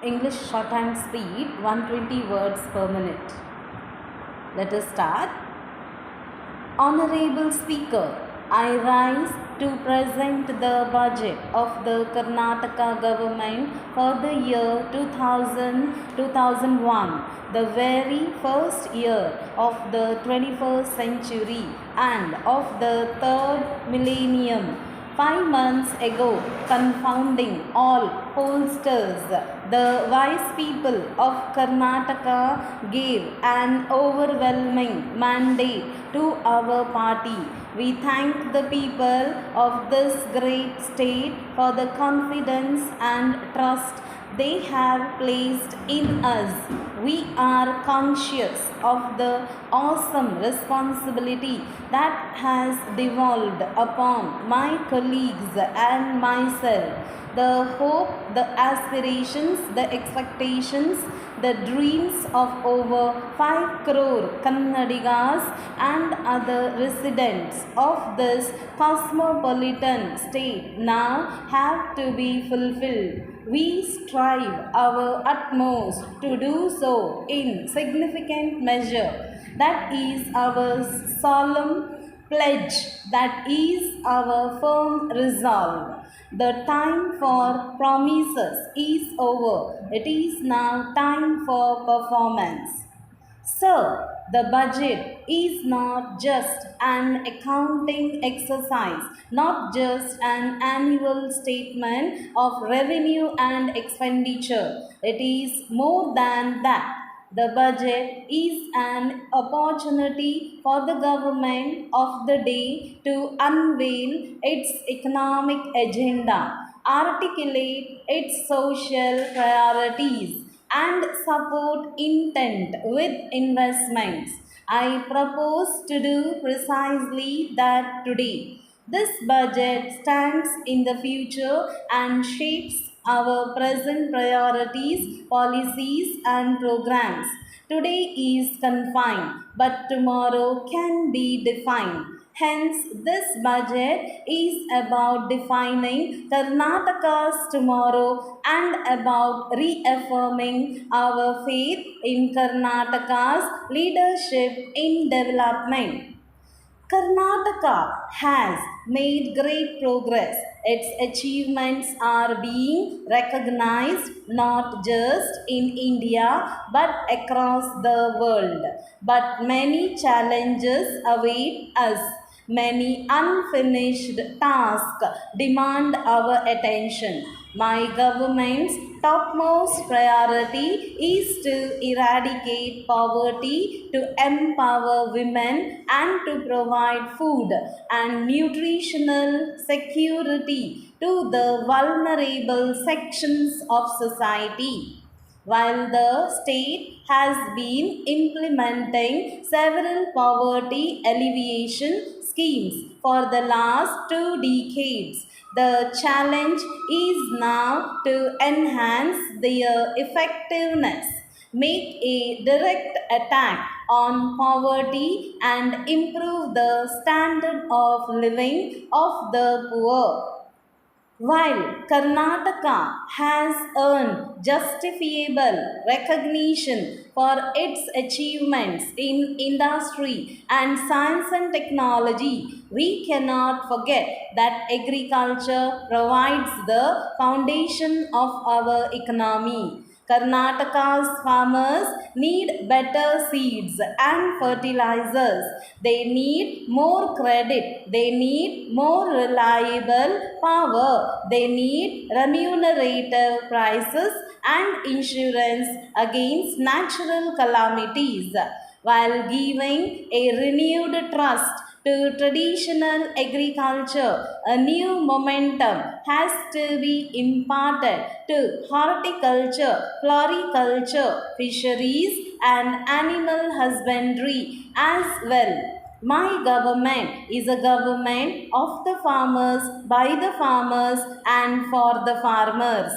English shorthand speed 120 words per minute. Let us start. Honorable Speaker, I rise to present the budget of the Karnataka government for the year 2000-2001, the very first year of the 21st century and of the third millennium. 5 months ago, confounding all pollsters, the wise people of Karnataka gave an overwhelming mandate to our party. We thank the people of this great state for the confidence and trust they have placed in us. We are conscious of the awesome responsibility that has devolved upon my colleagues and myself. The hope, the aspirations, the expectations, the dreams of over 5 crore Kannadigas and other residents of this cosmopolitan state now have to be fulfilled. We strive our utmost to do so in significant measure. That is our solemn pledge, that is our firm resolve. The time for promises is over. It is now time for performance. Sir, the budget is not just an accounting exercise, not just an annual statement of revenue and expenditure. It is more than that. The budget is an opportunity for the government of the day to unveil its economic agenda, articulate its social priorities, and support intent with investments. I propose to do precisely that today. This budget stands in the future and shapes our present priorities, policies, and programs. Today is confined, but tomorrow can be defined. Hence, this budget is about defining Karnataka's tomorrow and about reaffirming our faith in Karnataka's leadership in development. Karnataka has made great progress. Its achievements are being recognized not just in India but across the world. But many challenges await us. Many unfinished tasks demand our attention. My government's topmost priority is to eradicate poverty, to empower women, and to provide food and nutritional security to the vulnerable sections of society. While the state has been implementing several poverty alleviation schemes for the last 2 decades, the challenge is now to enhance their effectiveness, make a direct attack on poverty, and improve the standard of living of the poor. While Karnataka has earned justifiable recognition for its achievements in industry and science and technology, we cannot forget that agriculture provides the foundation of our economy. Karnataka's farmers need better seeds and fertilizers. They need more credit. They need more reliable power. They need remunerative prices and insurance against natural calamities, while giving a renewed trust to traditional agriculture. A new momentum has to be imparted to horticulture, floriculture, fisheries, and animal husbandry as well. My government is a government of the farmers, by the farmers, and for the farmers.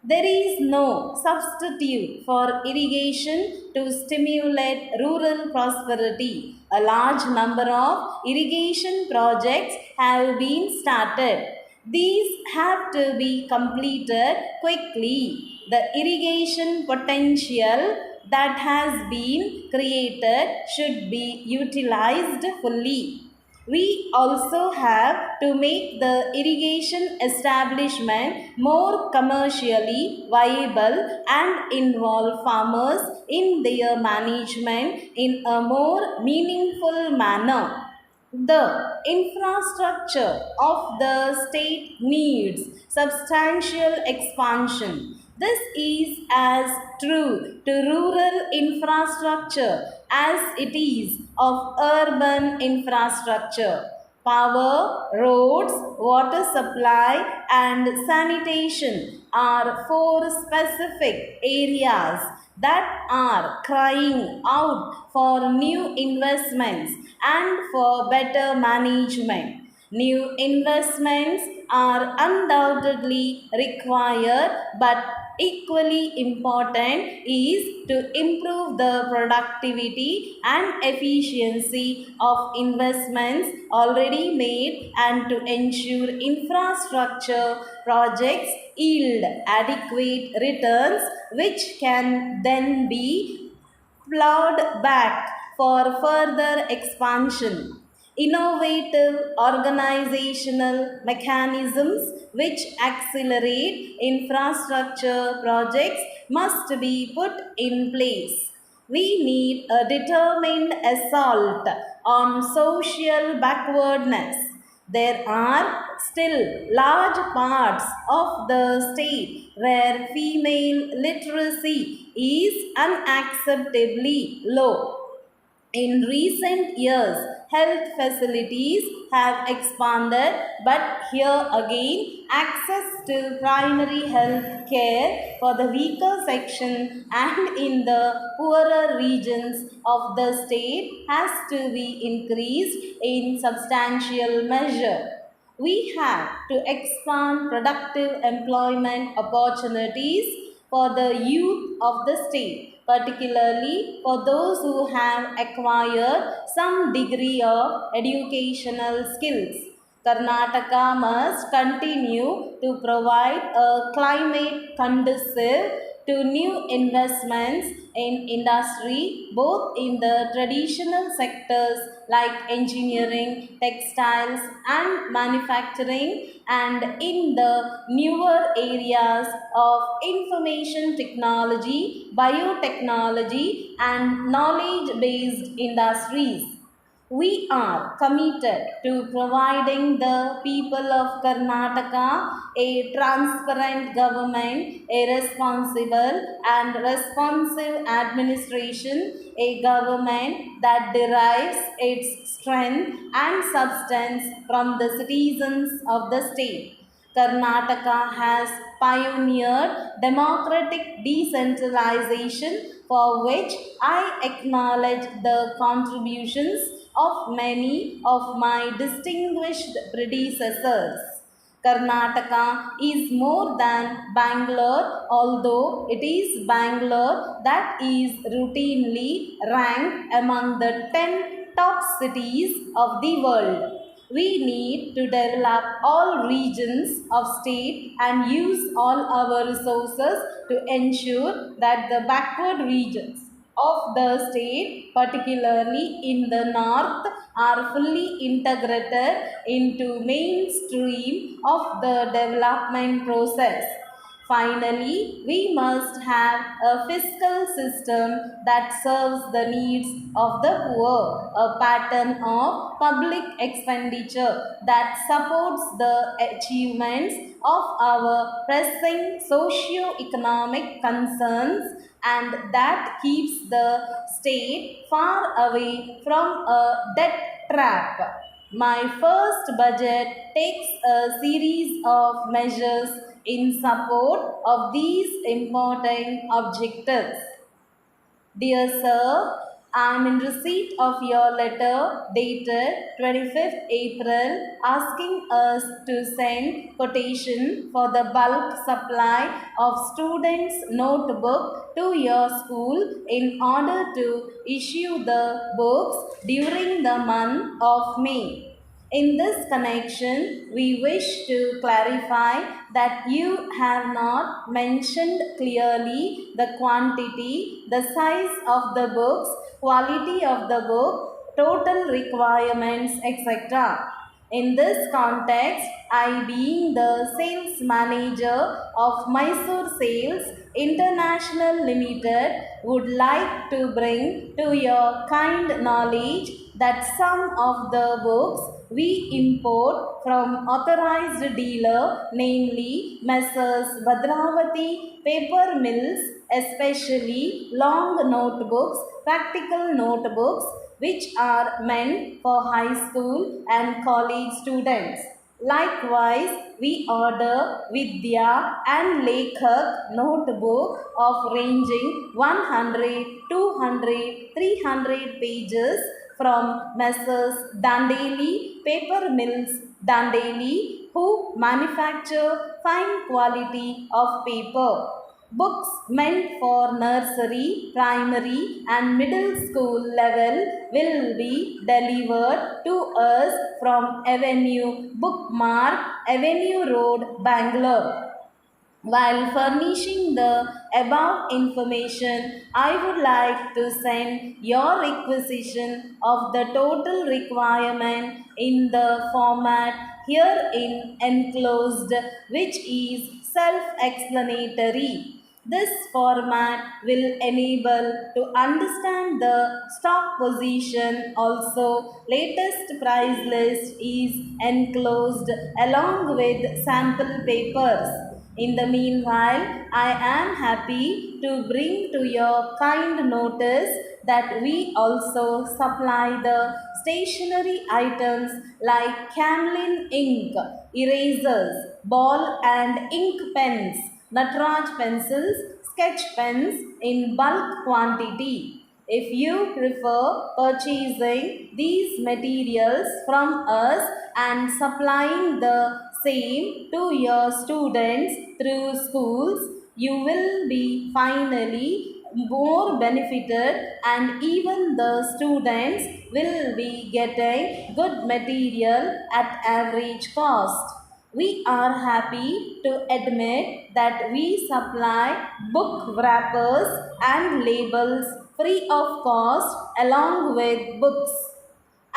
There is no substitute for irrigation to stimulate rural prosperity. A large number of irrigation projects have been started. These have to be completed quickly. the irrigation potential that has been created should be utilized fully. We also have to make the irrigation establishment more commercially viable and involve farmers in their management in a more meaningful manner. The infrastructure of the state needs substantial expansion. This is as true to rural infrastructure as it is of urban infrastructure. Power, roads, water supply, and sanitation are four specific areas that are crying out for new investments and for better management. New investments are undoubtedly required, but equally important is to improve the productivity and efficiency of investments already made and to ensure infrastructure projects yield adequate returns which can then be plowed back for further expansion. Innovative organizational mechanisms which accelerate infrastructure projects must be put in place. We need a determined assault on social backwardness. There are still large parts of the state where female literacy is unacceptably low. In recent years, health facilities have expanded, but here again, access to primary health care for the weaker section and in the poorer regions of the state has to be increased in substantial measure. We have to expand productive employment opportunities for the youth of the state, particularly for those who have acquired some degree of educational skills. Karnataka must continue to provide a climate conducive to new investments in industry, both in the traditional sectors like engineering, textiles, and manufacturing, and in the newer areas of information technology, biotechnology, and knowledge based industries. We are committed to providing the people of Karnataka a transparent government, a responsible and responsive administration, a government that derives its strength and substance from the citizens of the state. Karnataka has pioneered democratic decentralization for which I acknowledge the contributions of many of my distinguished predecessors. Karnataka is more than Bangalore, although it is Bangalore that is routinely ranked among the 10 top cities of the world. We need to develop all regions of state and use all our resources to ensure that the backward regions of the state, particularly in the north, are fully integrated into mainstream of the development process. Finally, we must have a fiscal system that serves the needs of the poor, a pattern of public expenditure that supports the achievements of our pressing socio-economic concerns and that keeps the state far away from a debt trap. My first budget takes a series of measures in support of these important objectives. Dear Sir, I am in receipt of your letter dated 25th April asking us to send quotation for the bulk supply of students' notebook to your school in order to issue the books during the month of May. In this connection, we wish to clarify that you have not mentioned clearly the quantity, the size of the books, quality of the book, total requirements, etc. In this context, I, being the sales manager of Mysore Sales International Limited, would like to bring to your kind knowledge that some of the books we import from authorized dealer, namely Messrs. Bhadravati Paper Mills, especially long notebooks, practical notebooks, which are meant for high school and college students. Likewise, we order Vidya and Lekhak notebook of ranging 100, 200, 300 pages from Messrs. Dandeli Paper Mills, Dandeli, who manufacture fine quality of paper. Books meant for nursery, primary, and middle school level will be delivered to us from Avenue Bookmark, Avenue Road, Bangalore. While furnishing the above information, I would like to send your requisition of the total requirement in the format herein enclosed, which is self-explanatory. This format will enable to understand the stock position. Also, latest price list is enclosed along with sample papers. In the meanwhile, I am happy to bring to your kind notice that we also supply the stationery items like Camlin ink, erasers, ball and ink pens, Natraj pencils, sketch pens in bulk quantity. If you prefer purchasing these materials from us and supplying the same to your students through schools, you will be finally more benefited, and even the students will be getting good material at average cost. We are happy to admit that we supply book wrappers and labels free of cost along with books.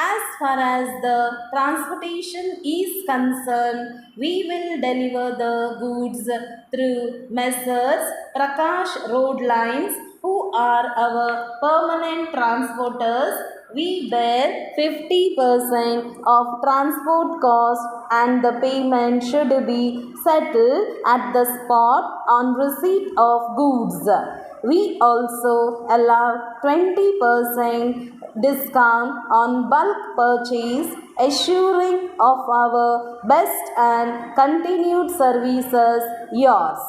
As far as the transportation is concerned, we will deliver the goods through Messrs. Prakash Road Lines, who are our permanent transporters. We bear 50% of transport cost, and the payment should be settled at the spot on receipt of goods. We also allow 20% discount on bulk purchase, assuring of our best and continued services yours.